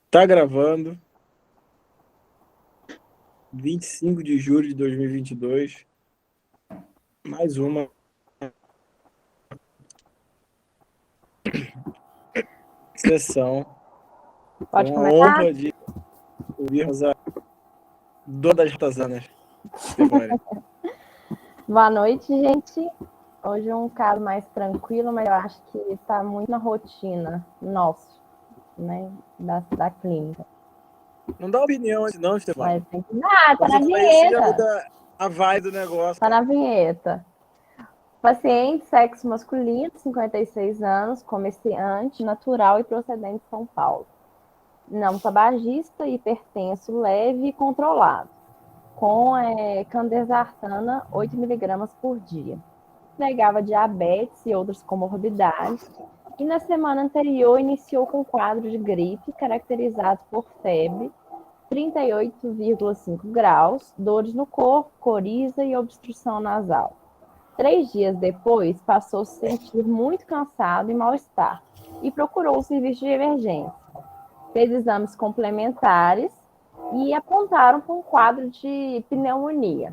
Tá gravando. 25 de julho de 2022. Mais uma sessão Pode com a começar? honra de ouvirmos a dona das ratazanas, Stefania. Boa noite, gente. Hoje é um caso mais tranquilo, mas eu acho que está muito na rotina nossa, né, da clínica. Não dá opinião antes não, Stefania. Mas tem que dar, tá Quando na você fala isso, você já vinheta. muda a vibe do negócio, Tá cara. na vinheta. Paciente, sexo masculino, 56 anos, comerciante, natural e procedente de São Paulo. Não tabagista, hipertenso leve e controlado, com candesartana 8 miligramas por dia. Negava diabetes e outras comorbidades, e na semana anterior iniciou com quadro de gripe caracterizado por febre, 38,5 graus, dores no corpo, coriza e obstrução nasal. 3 dias depois, passou a se sentir muito cansado e mal-estar e procurou o serviço de emergência. Fez exames complementares e apontaram para um quadro de pneumonia.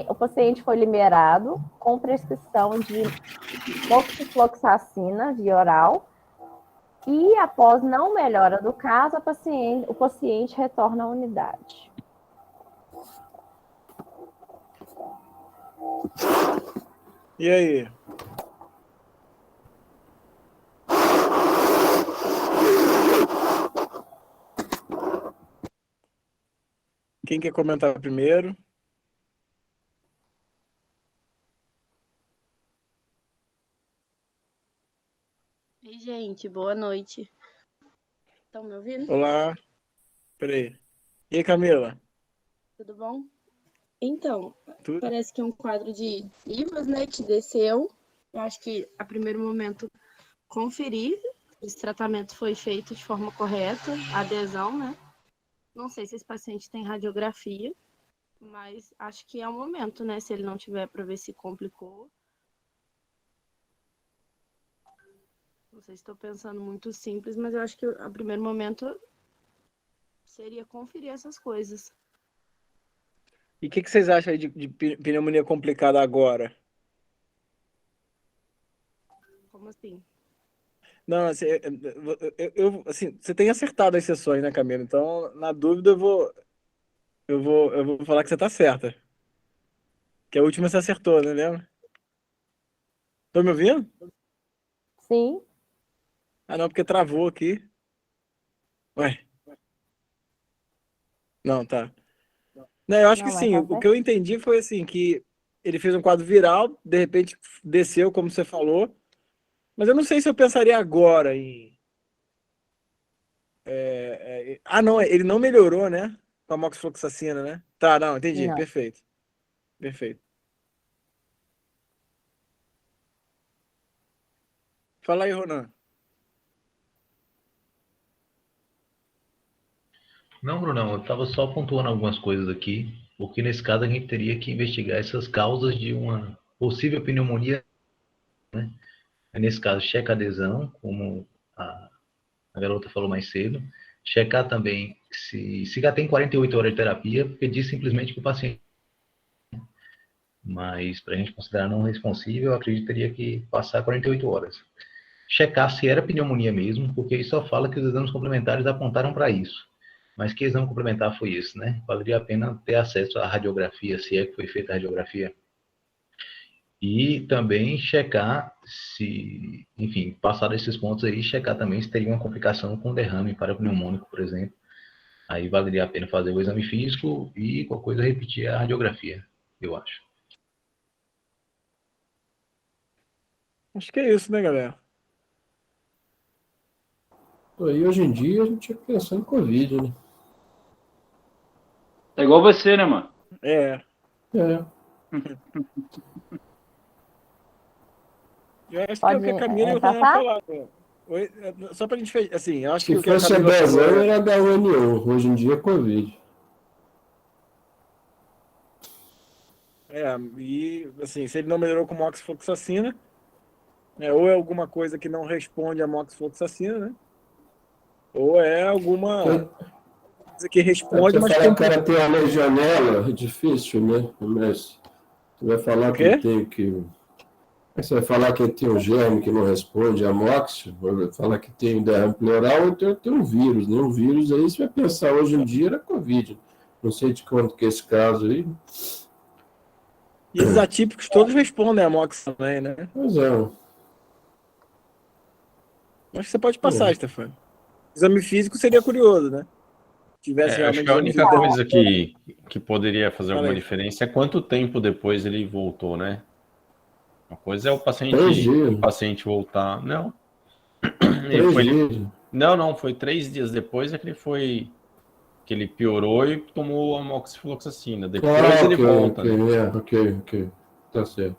O paciente foi liberado com prescrição de moxifloxacina via oral e, após não melhora do caso, o paciente retorna à unidade. E aí? Quem quer comentar primeiro? Oi, gente, boa noite. Estão me ouvindo? Olá. Peraí. E aí, Camila? Tudo bom? Então, Tudo? parece que é um quadro de IVAs, né, que desceu. Eu acho que, a primeiro momento, conferir se esse tratamento foi feito de forma correta, a adesão, né? Não sei se esse paciente tem radiografia, mas acho que é o momento, né, se ele não tiver, para ver se complicou. Não sei se estou pensando muito simples, mas eu acho que, a primeiro momento, seria conferir essas coisas. E o que vocês acham aí de pneumonia complicada agora? Como assim? Não, assim, assim, você tem acertado as sessões, né, Camila? Então, na dúvida, eu vou falar que você tá certa. Que a última você acertou, né, lembra? Tô me ouvindo? Sim? Ah, não, porque travou aqui. Ué, não, tá. Não, eu acho que Não, mas sim. tá O que certo. eu entendi foi assim, que ele fez um quadro viral, de repente desceu, como você falou, mas eu não sei se eu pensaria agora em. Ah, não, ele não melhorou, né? Com a moxifloxacina, né? Tá, não, entendi. Não. Perfeito. Perfeito. Fala aí, Ronan. Não, Brunão, eu estava só pontuando algumas coisas aqui, porque nesse caso a gente teria que investigar essas causas de uma possível pneumonia. Nesse caso, checa a adesão, como a garota falou mais cedo, checar também se já tem 48 horas de terapia, porque diz simplesmente que o paciente. Mas para a gente considerar não responsível, eu acredito que teria que passar 48 horas. Checar se era pneumonia mesmo, porque isso só fala que os exames complementares apontaram para isso. Mas que exame complementar foi esse, né? Valeria a pena ter acesso à radiografia, se é que foi feita a radiografia. E também checar se, enfim, passar esses pontos aí, checar também se teria uma complicação com derrame parapneumônico, por exemplo. Aí valeria a pena fazer o exame físico e, qualquer coisa, repetir a radiografia, eu acho. Acho que é isso, né, galera? E hoje em dia a gente pensa em Covid, né? É igual você, né, mano? É. É. Eu acho que é o que a Pode Camila e o Ronan passar? falaram. Só pra gente, assim, eu acho que Se o que a fosse há Camila 10 falou anos é. era H1N1, hoje em dia é Covid. E assim, se ele não melhorou com moxifloxacina, ou é alguma coisa que não responde a moxifloxacina, né? Ou é alguma coisa que Você responde, mas falar tem que o cara tem uma legionela, é difícil, né? Mas você vai falar o que ele quê? tem que. Você vai falar que ele tem um germe que não responde a MOX, vai falar que tem um derrame pleural, ou tem um vírus, né? Um vírus aí, você vai pensar hoje em dia na Covid. Não sei de quanto que é esse caso aí. E esses atípicos todos respondem a MOX também, né? Mas é. Acho que você pode passar, Stefano. Exame físico seria curioso, né? Se tivesse Acho realmente que a exame única físico. coisa que poderia fazer Fala alguma aí. diferença é quanto tempo depois ele voltou, né? Uma coisa é o 3 paciente dias. voltar. Não, 3 ele dias. não, foi 3 dias depois é que ele piorou e tomou a moxifloxacina. Depois Ah, ele ok, volta, ok, né? ok. Tá certo.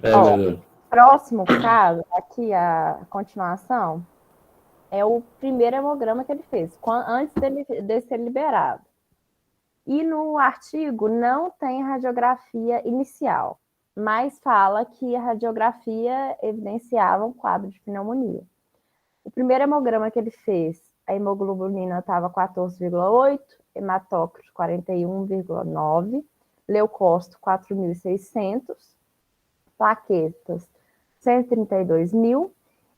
É Ó, verdade. próximo caso, aqui a continuação, é o primeiro hemograma que ele fez, antes de ser liberado. E no artigo não tem radiografia inicial, mas fala que a radiografia evidenciava um quadro de pneumonia. O primeiro hemograma que ele fez, a hemoglobina estava 14,8, hematócrito 41,9, leucócito 4.600, plaquetas 132 mil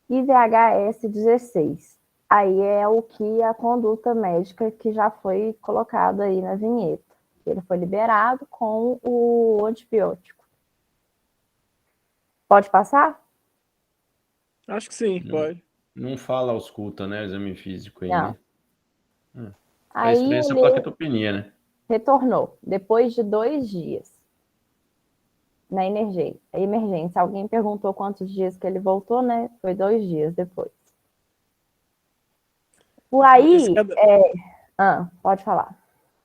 e VHS 16. Aí é o que a conduta médica que já foi colocado aí na vinheta. Ele foi liberado com o antibiótico. Pode passar? Acho que sim, pode. Não fala ausculta, né? O exame físico aí, Não. né? A Aí estranha é a ele plaquetopenia, né? retornou, depois de 2 dias, na emergência. Alguém perguntou quantos dias que ele voltou, né? Foi 2 dias depois. Por aí, pode falar.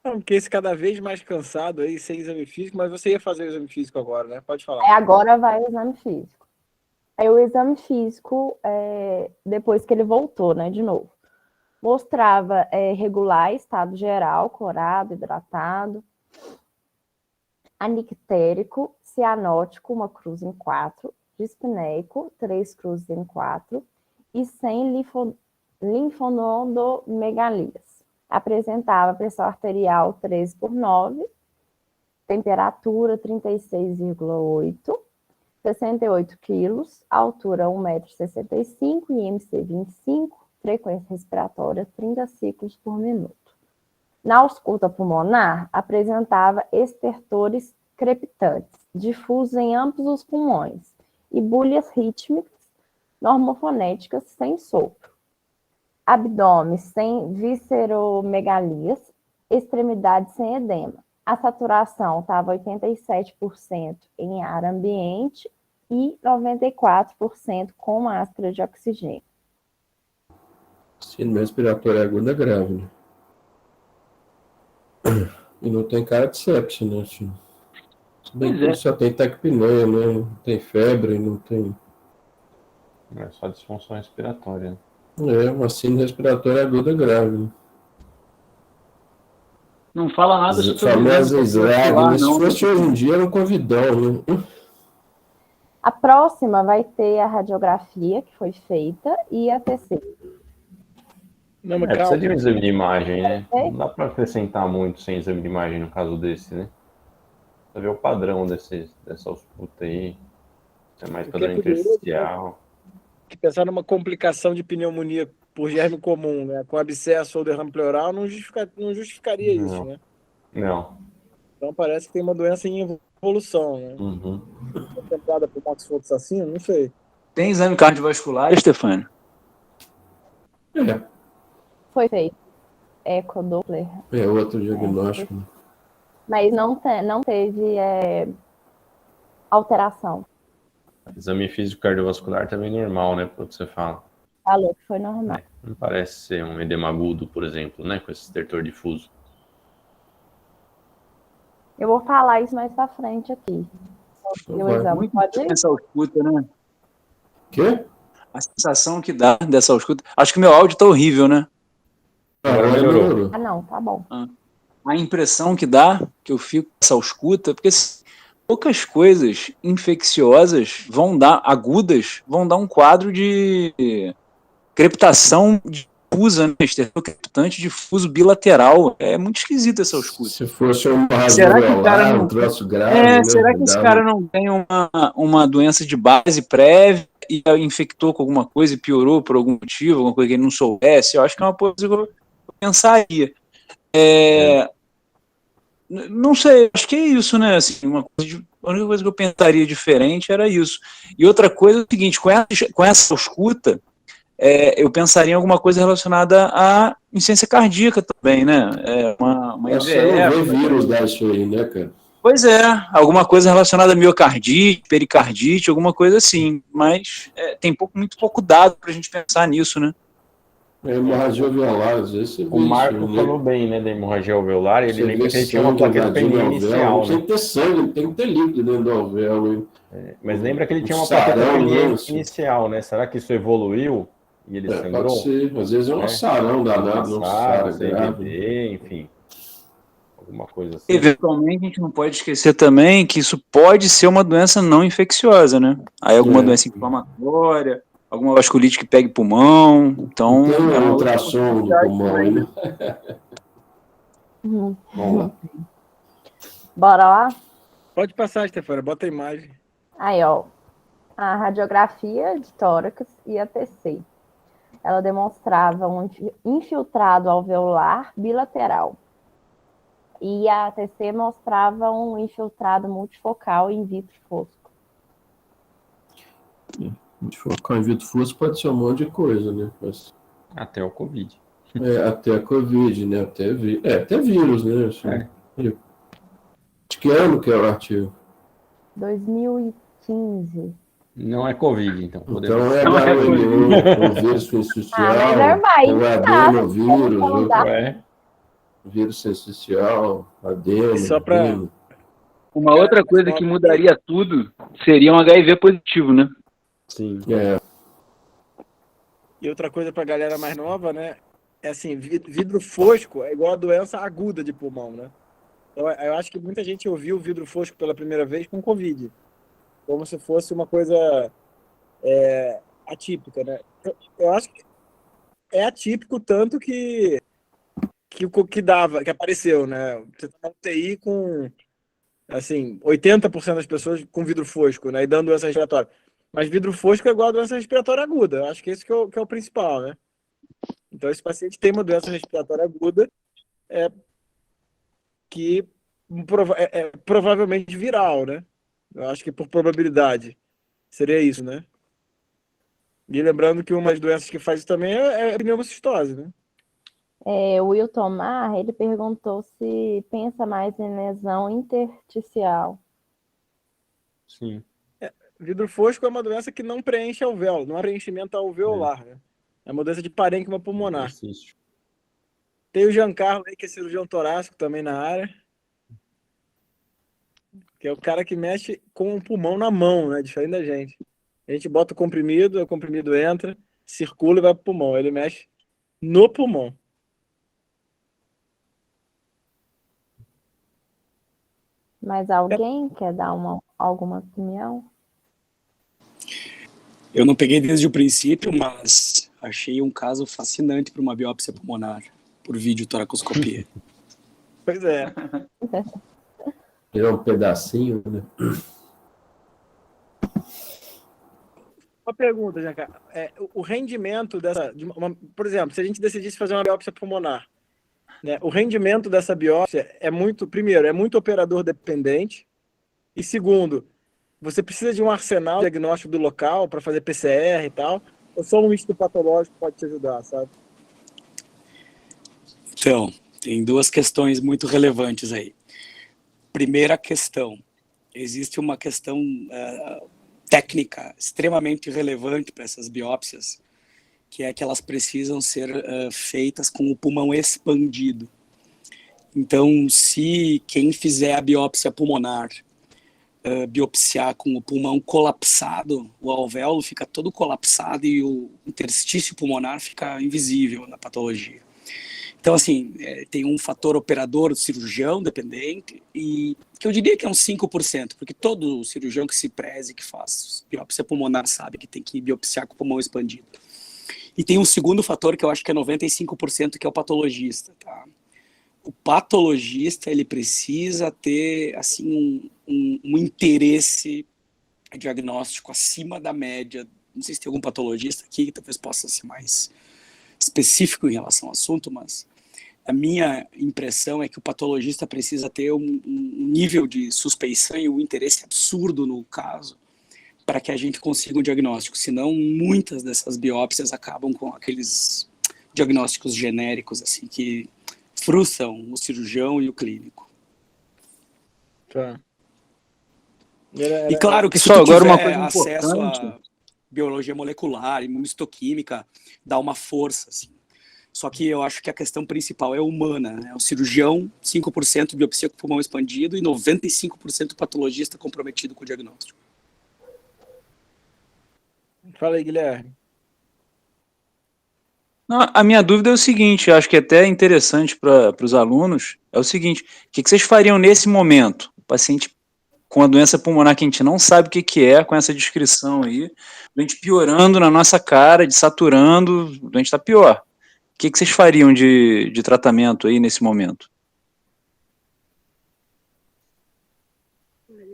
Não, porque esse cada vez mais cansado aí, sem exame físico, mas você ia fazer o exame físico agora, né? Pode falar. Aí agora vai o exame físico. Aí o exame físico, depois que ele voltou, né, de novo, mostrava regular, estado geral, corado, hidratado, anictérico, cianótico, uma cruz em 4, dispneico, 3 cruzes em 4, e sem linfonodomegalias. Apresentava pressão arterial 13/9, temperatura 36,8, 68 quilos, altura 1,65 m e IMC 25, frequência respiratória 30 ciclos por minuto. Na ausculta pulmonar, apresentava estertores crepitantes, difusos em ambos os pulmões, e bulhas rítmicas, normofonéticas sem sopro. Abdômen sem visceromegalias, extremidades sem edema. A saturação estava 87% em ar ambiente e 94% com máscara de oxigênio. Síndrome respiratória aguda grave, né? E não tem cara de sepse, né? Se bem que ele só tem taquipneia, né? Não tem febre, não tem. É só disfunção respiratória, né? É, uma síndrome respiratória aguda grave, né? Não fala nada As sobre o famosas exame SLAG, cardiovascular, né? Se não. fosse hoje em dia, era um convidão, né? A próxima vai ter a radiografia, que foi feita, e a TC. Não, mas Precisa calma. de um exame de imagem, né? Não dá para acrescentar muito sem exame de imagem no caso desse, né? Pra ver o padrão dessa ausculta aí. Se é mais Porque é padrão curioso, intersticial. Que pensar numa complicação de pneumonia por germe comum, né? Com abscesso ou derrame pleural, não justificaria isso, né? Não. Então parece que tem uma doença em evolução, né? Uhum. Contemplada por moxifloxacina, não sei. Tem exame cardiovascular, Stefano? É, Foi feito ecodoppler, é outro diagnóstico, né? mas não teve alteração. Exame físico cardiovascular também normal, né? Pelo que você fala. Falou que foi normal. Não parece ser um edema agudo, por exemplo, né? Com esse estertor difuso. Eu vou falar isso mais pra frente aqui. E o Vai. exame Muito pode ir? essa ausculta, né? Quê? A sensação que dá dessa ausculta. Acho que meu áudio tá horrível, né? Agora melhorou. Ah, não, tá bom. A impressão que dá, que eu fico com essa ausculta, porque poucas coisas infecciosas agudas, vão dar um quadro de crepitação difusa, né? Esterocrepitante difuso bilateral. É muito esquisita essa ausculta. Se fosse uma Será que o cara alveolar, não... um troço grave, né? será que esse cara não tem uma doença de base prévia e infectou com alguma coisa e piorou por algum motivo, alguma coisa que ele não soubesse? Eu acho que é uma coisa que eu pensaria. Não sei, acho que é isso, né? Assim, a única coisa que eu pensaria diferente era isso. E outra coisa é o seguinte, com essa ausculta, eu pensaria em alguma coisa relacionada à insuficiência cardíaca também, né? Uma Você não vê IVF. vírus disso aí, né, cara? Pois é, alguma coisa relacionada a miocardite, pericardite, alguma coisa assim. Mas muito pouco dado para a gente pensar nisso, né? Hemorragia alveolar, às vezes você vê O Marco isso, falou né? bem, né, da hemorragia alveolar, ele Você lembra vê que ele tinha uma sangue plaqueta invadindo peniana a alvéola, inicial, não tem né? que ter sangue, tem que ter líquido dentro da alvéola, hein? Mas lembra que ele tinha Um uma plaqueta sarão, peniana né? inicial, né? Será que isso evoluiu e ele Pode sangrou? ser, às vezes é um Né? sarão danado, não Sara, sara grave. CVD, enfim. Alguma coisa assim. Eventualmente, a gente não pode esquecer também que isso pode ser uma doença não infecciosa, né? Aí alguma doença inflamatória, alguma vasculite que pegue pulmão, então... Não tem é uma outra ultrassom do possibilidade pulmão também, aí, né? né? Vamos lá. Bora lá? Pode passar, Stefania, bota a imagem. Aí, ó. A radiografia de tórax e a TC. Ela demonstrava um infiltrado alveolar bilateral. E a TC mostrava um infiltrado multifocal in vitro fosco. Multifocal in vitro fosco pode ser um monte de coisa, né? Mas, Até o Covid. até a Covid, né? Até vírus, né? Assim. De que ano que é o artigo? 2015. Não é Covid, então. Então é Não é H1N1, com vírus sincicial, mas é mais com adenovirus, vírus sincicial, E só para adeno. Uma outra coisa que mudaria tudo seria um HIV positivo, né? Sim. E outra coisa para a galera mais nova, né? É assim, vidro fosco é igual a doença aguda de pulmão, né? Então, eu acho que muita gente ouviu o vidro fosco pela primeira vez com Covid, como se fosse uma coisa atípica, né? Eu acho que é atípico tanto que apareceu, né? Você tá na UTI com, assim, 80% das pessoas com vidro fosco, né? E dando doença respiratória. Mas vidro fosco é igual a doença respiratória aguda. Eu acho que esse que é o principal, né? Então, esse paciente tem uma doença respiratória aguda que é provavelmente viral, né? Eu acho que por probabilidade seria isso, né? E lembrando que uma das doenças que faz isso também é a pneumocistose, né? O Wilton Mar, ele perguntou se pensa mais em lesão intersticial. Sim. Vidro fosco é uma doença que não preenche alvéolo, não há preenchimento alveolar, né? É uma doença de parênquima pulmonar. Tem o Giancarlo aí, que é cirurgião torácico também na área, que é o cara que mexe com o pulmão na mão, né? Diferente da gente. A gente bota o comprimido entra, circula e vai pro pulmão. Ele mexe no pulmão. Mas alguém quer dar alguma opinião? Eu não peguei desde o princípio, mas achei um caso fascinante para uma biópsia pulmonar por videotoracoscopia. Pois é. Tirar um pedacinho, né? Uma pergunta, Giancarlo. O rendimento por exemplo, se a gente decidisse fazer uma biópsia pulmonar, né, o rendimento dessa biópsia primeiro, é muito operador dependente, e segundo, você precisa de um arsenal diagnóstico do local para fazer PCR e tal, ou só um estudo patológico pode te ajudar, sabe? Então, tem duas questões muito relevantes aí. Primeira questão, existe uma questão técnica extremamente relevante para essas biópsias, que é que elas precisam ser feitas com o pulmão expandido. Então, se quem fizer a biópsia pulmonar biopsiar com o pulmão colapsado, o alvéolo fica todo colapsado e o interstício pulmonar fica invisível na patologia. Então, assim, tem um fator operador cirurgião dependente, e que eu diria que é uns 5%, porque todo cirurgião que se preze, que faz biópsia pulmonar, sabe que tem que biopsiar com o pulmão expandido. E tem um segundo fator que eu acho que é 95%, que é o patologista, tá? O patologista, ele precisa ter, assim, um interesse diagnóstico acima da média. Não sei se tem algum patologista aqui que talvez possa ser mais específico em relação ao assunto, mas a minha impressão é que o patologista precisa ter um nível de suspeição e um interesse absurdo no caso para que a gente consiga um diagnóstico. Senão, muitas dessas biópsias acabam com aqueles diagnósticos genéricos, assim, que frustram o cirurgião e o clínico. Tá. E claro que se Pessoal, tu agora uma tiver coisa acesso importante. a biologia molecular, imunistoquímica, dá uma força, assim. Só que eu acho que a questão principal é humana, né? O cirurgião, 5% biopsia com pulmão expandido e 95% patologista comprometido com o diagnóstico. Fala aí, Guilherme. Não, a minha dúvida é o seguinte, eu acho que é até interessante para os alunos, é o seguinte, o que vocês fariam nesse momento? O paciente com a doença pulmonar que a gente não sabe o que é, com essa descrição aí, doente piorando na nossa cara, desaturando, o doente está pior. O que vocês fariam de tratamento aí nesse momento?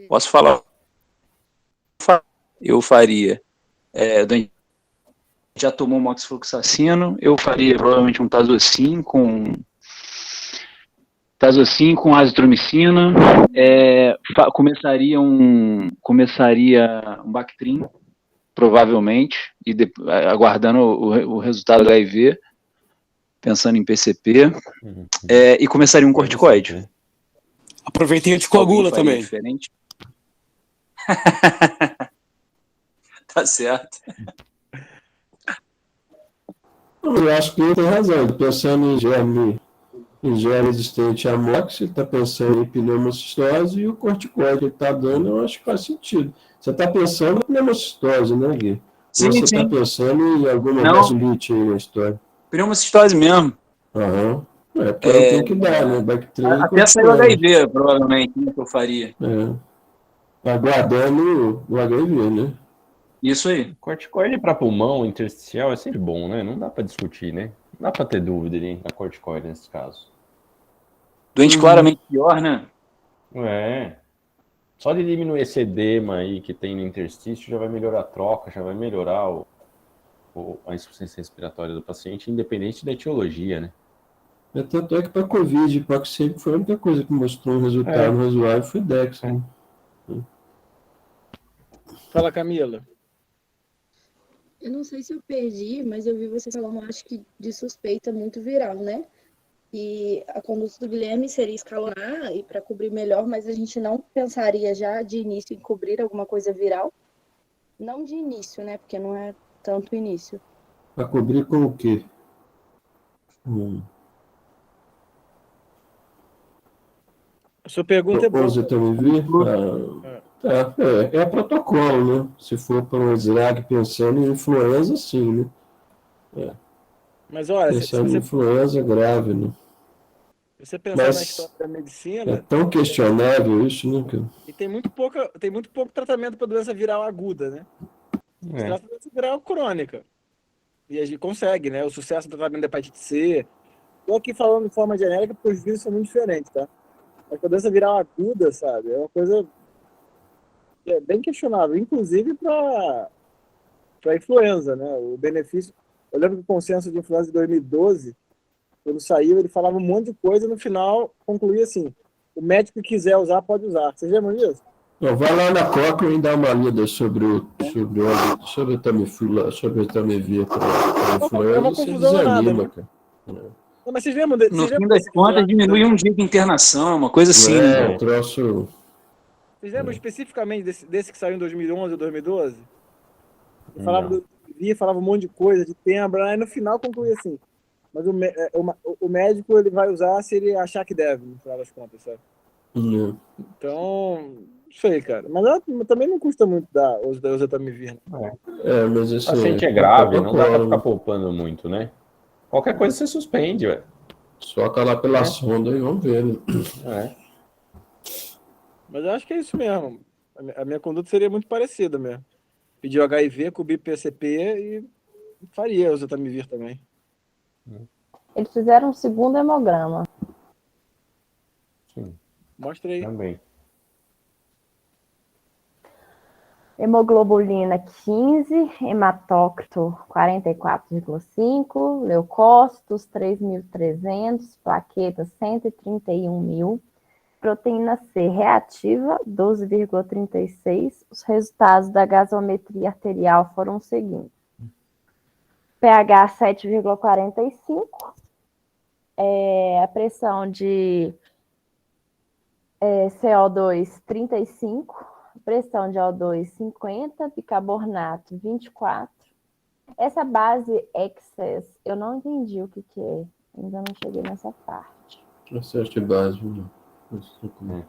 Posso falar? Eu faria. Doente já tomou moxifloxacino, eu faria provavelmente um Tazocin com azitromicina, começaria um Bactrim, provavelmente, e aguardando o resultado do HIV, pensando em PCP, e começaria um corticoide. Aproveitei a anticoagula também. Diferente. Tá certo. Eu acho que ele tem razão. Pensando em germe resistente à mox, ele está pensando em pneumocistose e o corticoide que ele está dando, eu acho que faz sentido. Você está pensando em pneumocistose, né, Gui? Sim, ou você está pensando em alguma gastrite aí na história? Pneumocistose mesmo. Aham. Porque aí tem que dar, né? Bactéria Até saiu HIV, provavelmente, né, que eu faria. Aguardando o HIV, né? Isso aí. Corticoide para pulmão intersticial é sempre bom, né? Não dá para discutir, né? Não dá para ter dúvida ali na corticoide nesse caso. Doente claramente pior, né? Só de diminuir esse edema aí que tem no interstício já vai melhorar a troca, já vai melhorar a insuficiência respiratória do paciente, independente da etiologia, né? Tanto é que para Covid, para que sempre foi a única coisa que mostrou um resultado razoável foi Dex. Né? Fala, Camila. Eu não sei se eu perdi, mas eu vi você falando, acho que de suspeita muito viral, né? E a conduta do Guilherme seria escalonar e para cobrir melhor, mas a gente não pensaria já de início em cobrir alguma coisa viral? Não de início, né? Porque não é tanto início. Para cobrir com o quê? A sua pergunta é boa. Você também viu? É protocolo, né? Se for para um SLAG pensando em influenza, sim, né? Mas olha, pensando em influenza grave, né? Se você pensar na história da medicina... É tão questionável isso, né? E tem muito pouco tratamento para doença viral aguda, né? Se trata de doença viral crônica. E a gente consegue, né? O sucesso do tratamento da hepatite C. Estou aqui falando de forma genérica porque os vírus são muito diferentes, tá? Mas a doença viral aguda, sabe? É uma coisa bem questionável, inclusive para influenza, né? O benefício... Eu lembro que o consenso de influenza de 2012, quando saiu, ele falava um monte de coisa e no final concluía assim: o médico que quiser usar, pode usar. Vocês lembram disso? Vai lá na Cochrane e dá uma lida sobre a Tamiflu para influenza, você desanima, cara. Não, mas vocês lembram no fim das contas, diminui um dia de internação, uma coisa assim. Troço... Vocês lembram especificamente desse que saiu em 2011 ou 2012? Eu falava um monte de coisa, de tempo, aí no final concluía assim: mas o médico ele vai usar se ele achar que deve, no final das contas, sabe? Então, não sei, cara. Mas também não custa muito dar os Oseltamivir. Mas assim, o paciente é grave, não dá pra ficar poupando muito, né? Qualquer coisa você suspende, velho. Soca lá pela sonda e vamos ver, né? Mas eu acho que é isso mesmo. A minha conduta seria muito parecida mesmo. Pedir o HIV, cobrir PCP faria o Zetamivir também. Eles fizeram um segundo hemograma. Sim, Mostra aí. também. Hemoglobulina 15, hematócrito 44,5, leucócitos 3.300, plaquetas 131.000, proteína C reativa 12,36. Os resultados da gasometria arterial foram os seguintes: pH 7,45, a pressão de CO2 35, pressão de O2 50, bicarbonato 24. Essa base excess, eu não entendi o que é. Ainda não cheguei nessa parte. Aceite básico. Não.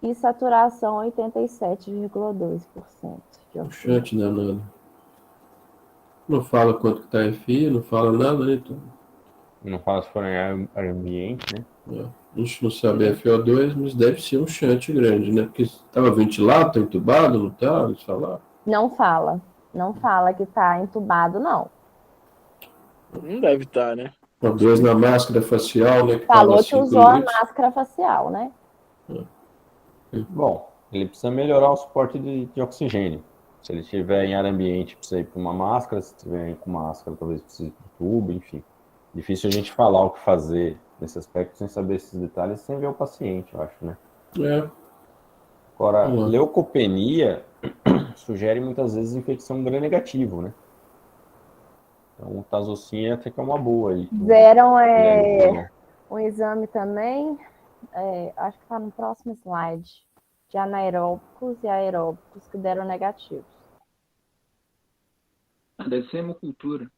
E saturação 87,2% de O chat não é nada. Não fala quanto que tá FI, não fala nada, né? Então, Não fala se for em ambiente, né? a gente não sabe FO2, mas deve ser um chante grande, né? Porque estava ventilado, tá entubado, não tá? Eles falaram. Não fala que tá entubado, não. Não deve estar, né? O2 na máscara facial, né? Que Falou tava que usou a 5 litros. máscara facial, né? Bom, ele precisa melhorar o suporte de oxigênio. Se ele estiver em ar ambiente, precisa ir para uma máscara. Se estiver com máscara, talvez precise ir para o tubo, enfim. Difícil a gente falar o que fazer nesse aspecto sem saber esses detalhes, sem ver o paciente, eu acho, né? É. Agora, Vamos lá. leucopenia sugere muitas vezes infecção gram-negativo, né? Então, o tazocin até que é uma boa aí. Fizeram um exame também, acho que está no próximo slide, de anaeróbicos e aeróbicos que deram negativos. Deve ser hemocultura.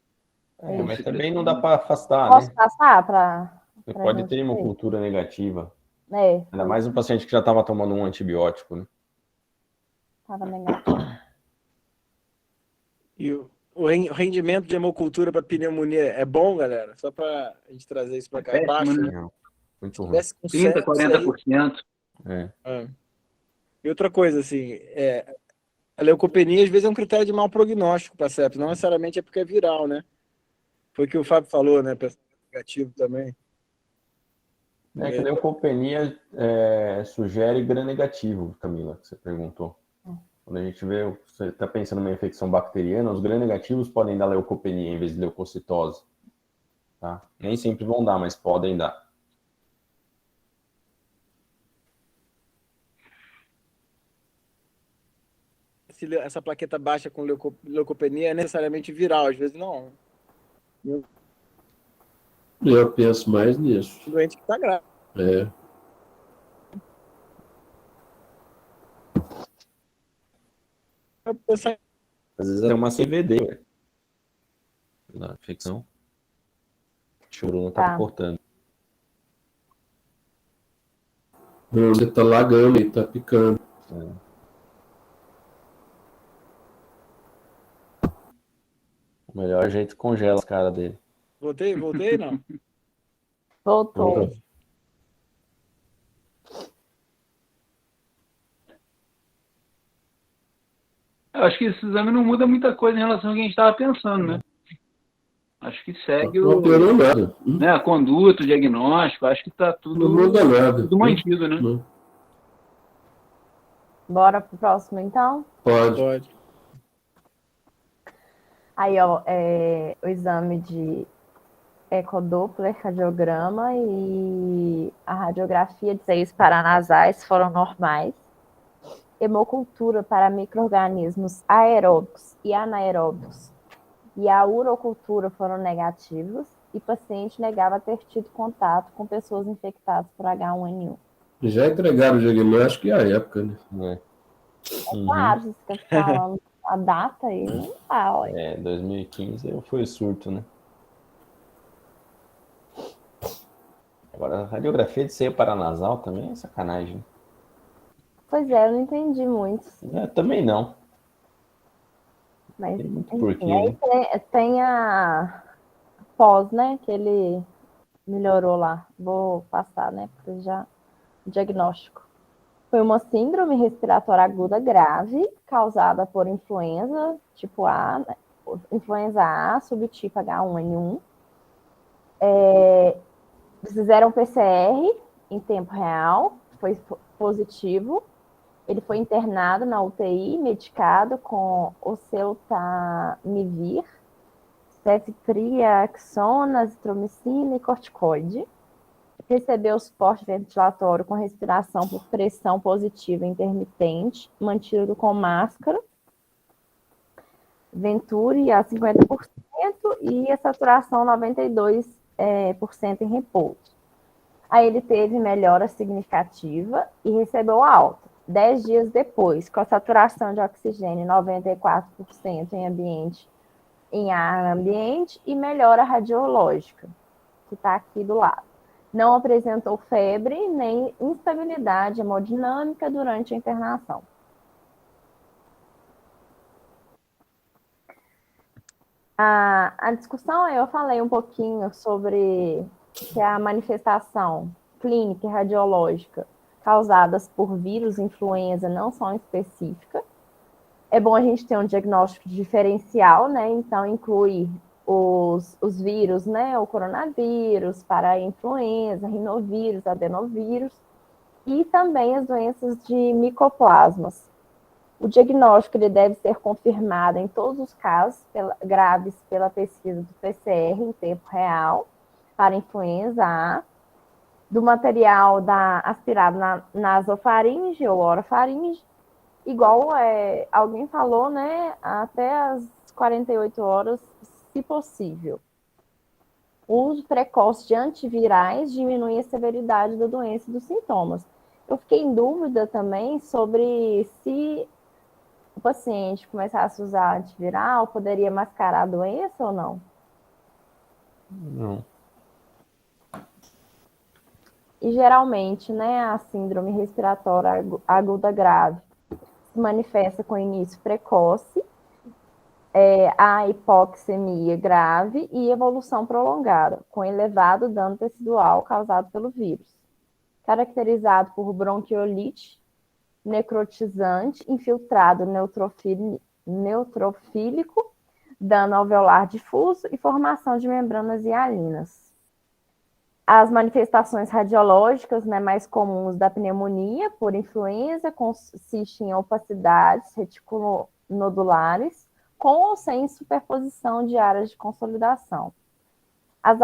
Mas também não dá para afastar, Posso né? passar para Você pode ter ver? hemocultura negativa. É, Ainda mais um paciente que já estava tomando um antibiótico, né? estava negativo. E o rendimento de hemocultura para pneumonia é bom, galera? Só para a gente trazer isso para cá. É Péssimo, baixo, né? né? Não, muito Se ruim. tivesse com 30, sepsis aí- 40%. E outra coisa, assim, a leucopenia às vezes é um critério de mau prognóstico para sepsis. Não necessariamente é porque é viral, né? Foi o que o Fábio falou, né? Pessoal negativo também. É que a leucopenia sugere gram-negativo, Camila, que você perguntou. Quando a gente vê, você está pensando numa infecção bacteriana, os gram-negativos podem dar leucopenia em vez de leucocitose. Tá? Nem sempre vão dar, mas podem dar. Se essa plaqueta baixa com leucopenia é necessariamente viral, às vezes não. Eu penso mais nisso. O doente que está grave. É. Às vezes é uma CVD, velho. Na infecção. O choro não tá cortando. Você tá lagando e tá picando. O melhor jeito congela a cara dele. Voltei, não? Voltou. Eu acho que esse exame não muda muita coisa em relação ao que a gente estava pensando, né? Acho que segue Não alterou nada. né, a conduta, o diagnóstico, acho que está tudo, Não muda nada. tudo mantido, né? Não. Bora pro próximo, então? Pode. Aí, ó, o exame de ecodoppler, cardiograma e a radiografia de seios paranasais foram normais. Hemocultura para micro-organismos aeróbicos e anaeróbicos e a urocultura foram negativos e o paciente negava ter tido contato com pessoas infectadas por H1N1. Já entregaram o diagnóstico e a época, né? Claro, se você ficar falando a data aí, não dá, olha. 2015 foi surto, né? Agora, a radiografia de seio paranasal também é sacanagem. Pois é, eu não entendi muito. Também não. Mas, Tem muito enfim, porquê, aí tem a pós, né, que ele melhorou lá. Vou passar, né, porque já diagnóstico. Foi uma síndrome respiratória aguda grave, causada por influenza tipo A, né, influenza A, subtipo H1N1. Fizeram PCR em tempo real, foi positivo. Ele foi internado na UTI, medicado com oseltamivir, ceftriaxona, azitromicina e corticoide. Recebeu suporte ventilatório com respiração por pressão positiva intermitente, mantido com máscara, Venturi a 50% e a saturação 92% em repouso. Aí ele teve melhora significativa e recebeu alta. 10 dias depois, com a saturação de oxigênio 94% em ar ambiente e melhora radiológica, que está aqui do lado. Não apresentou febre nem instabilidade hemodinâmica durante a internação. A discussão, eu falei um pouquinho sobre que a manifestação clínica e radiológica causadas por vírus influenza não são específicas. É bom a gente ter um diagnóstico diferencial, né? Então, inclui os vírus, né? O coronavírus, parainfluenza, rinovírus, adenovírus, e também as doenças de micoplasmas. O diagnóstico ele deve ser confirmado em todos os casos graves pela pesquisa do PCR em tempo real, para influenza A, do material aspirado na nasofaringe ou orofaringe, igual alguém falou, né, até as 48 horas, se possível. O uso precoce de antivirais diminui a severidade da doença e dos sintomas. Eu fiquei em dúvida também sobre se o paciente começasse a usar antiviral, poderia mascarar a doença ou não? Não. E geralmente, né, a síndrome respiratória aguda grave se manifesta com início precoce, a hipoxemia grave e evolução prolongada, com elevado dano tecidual causado pelo vírus, caracterizado por bronquiolite necrotizante, infiltrado neutrofílico, dano alveolar difuso e formação de membranas hialinas. As manifestações radiológicas, né, mais comuns da pneumonia por influenza consistem em opacidades reticulonodulares, com ou sem superposição de áreas de consolidação. As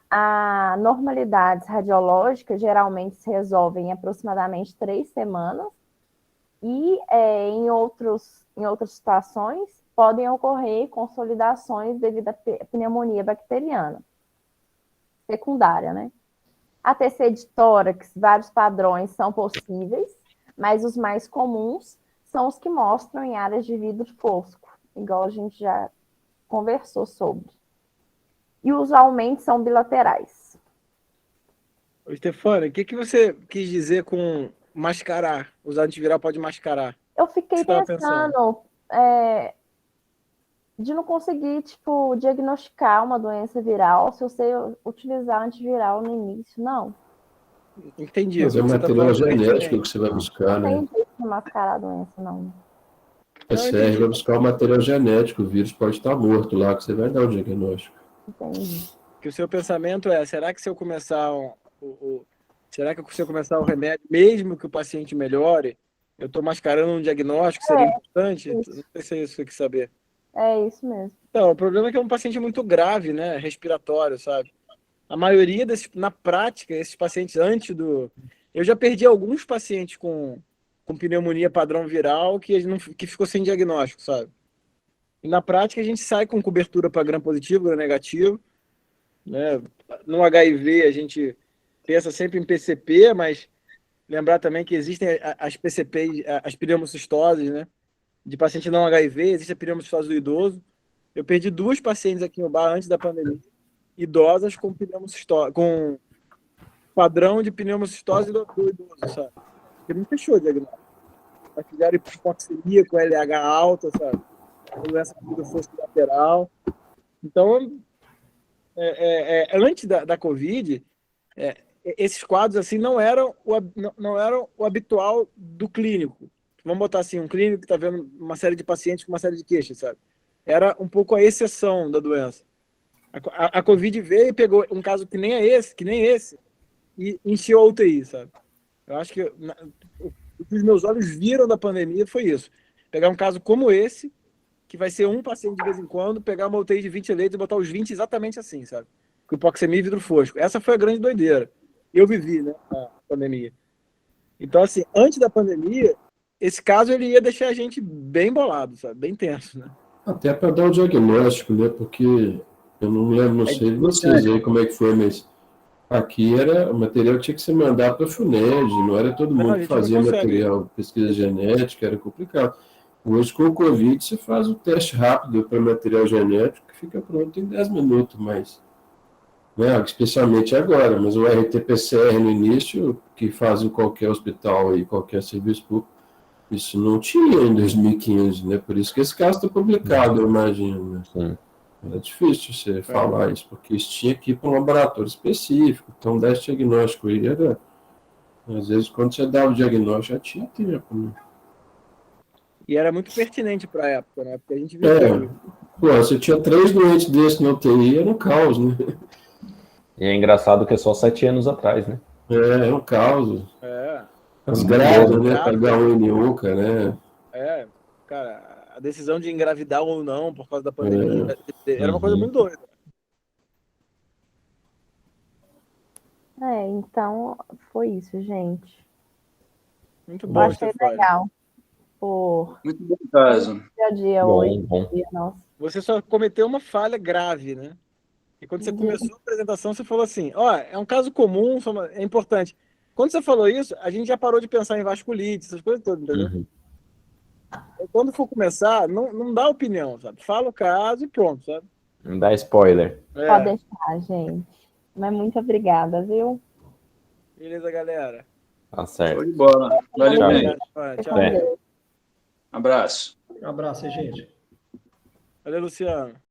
anormalidades radiológicas geralmente se resolvem em aproximadamente 3 semanas e, em outras situações, podem ocorrer consolidações devido à pneumonia bacteriana secundária, né? ATC de tórax, vários padrões são possíveis, mas os mais comuns são os que mostram em áreas de vidro fosco, igual a gente já conversou sobre. E usualmente são bilaterais. Ô, Stefânia, o que você quis dizer com mascarar? Usar antiviral pode mascarar? Eu fiquei Você tava pensando de não conseguir, tipo, diagnosticar uma doença viral se você utilizar antiviral no início, não. Entendi. Mas é O que você tá material falando genético que você vai buscar, Não tem né? jeito de mascarar a doença, não. PCR vai buscar o material genético, o vírus pode estar morto lá, que você vai dar o diagnóstico. Entendi. Que o seu pensamento será que se eu começar será que se eu começar o remédio, mesmo que o paciente melhore, eu estou mascarando um diagnóstico, seria importante? isso. Não sei se é isso que você quer saber. É isso mesmo. Então, o problema é que é um paciente muito grave, né? Respiratório, sabe? A maioria na prática, esses pacientes eu já perdi alguns pacientes com pneumonia padrão viral que ficou sem diagnóstico, sabe? E na prática a gente sai com cobertura para gram positivo, gram negativo, né? No HIV a gente pensa sempre em PCP, mas lembrar também que existem as PCPs, as pneumocistoses, né? De paciente não HIV, existe a pneumocistose do idoso. Eu perdi 2 pacientes aqui no bar antes da pandemia, idosas com com padrão de pneumocistose do idoso, sabe? Porque não fechou o diagnóstico. Mas fizeram hipoxemia com LH alta, sabe? Doença do fosco lateral. Então, antes da Covid, esses quadros assim não eram o habitual do clínico. Vamos botar assim, um clínico que está vendo uma série de pacientes com uma série de queixas, sabe? era um pouco a exceção da doença. A Covid veio e pegou um caso que nem esse, e encheu a UTI, sabe? Eu acho que o que os meus olhos viram da pandemia foi isso. Pegar um caso como esse, que vai ser um paciente de vez em quando, pegar uma UTI de 20 leitos e botar os 20 exatamente assim, sabe? Com hipoxemia e vidro fosco. Essa foi a grande doideira. Eu vivi, né, a pandemia. Então, assim, antes da pandemia, esse caso ele ia deixar a gente bem bolado, sabe? Bem tenso, né? Até para dar o diagnóstico, né? Porque eu não lembro, não sei de vocês aí como é que foi, mas aqui o material tinha que ser mandado para a FUNED, não era todo mundo que fazia material, pesquisa genética, era complicado. Hoje, com o Covid, você faz o teste rápido para material genético, que fica pronto em 10 minutos, mas, né, especialmente agora, mas o RT-PCR no início, que faz em qualquer hospital e qualquer serviço público, isso não tinha em 2015, né? Por isso que esse caso está publicado, eu imagino, né? Sim. Era difícil você falar isso, porque isso tinha que ir para um laboratório específico. Então, dar esse diagnóstico aí era... Às vezes, quando você dava o diagnóstico, já tinha tempo, né? E era muito pertinente para a época, né? Porque a gente viu Pô, você tinha 3 doentes desses na UTI, era um caos, né? E é engraçado que é só 7 anos atrás, né? É um caos. É. As grávidas, né? H1N1, cara, cara, a decisão de engravidar ou não por causa da pandemia era uma coisa muito doida. Então foi isso, gente. Muito bom. Achei legal. Muito bom caso. Dia hoje. Você só cometeu uma falha grave, né? E quando você começou a apresentação, você falou assim, é um caso comum, é importante. Quando você falou isso, a gente já parou de pensar em vasculite, essas coisas todas, entendeu? E quando for começar, não dá opinião, sabe? Fala o caso e pronto, sabe? Não dá spoiler. Pode deixar, gente. Mas muito obrigada, viu? Beleza, galera. Tá certo. Show de bola. Valeu, bem. Tchau. Abraço. Um abraço aí, gente. Valeu, Luciano.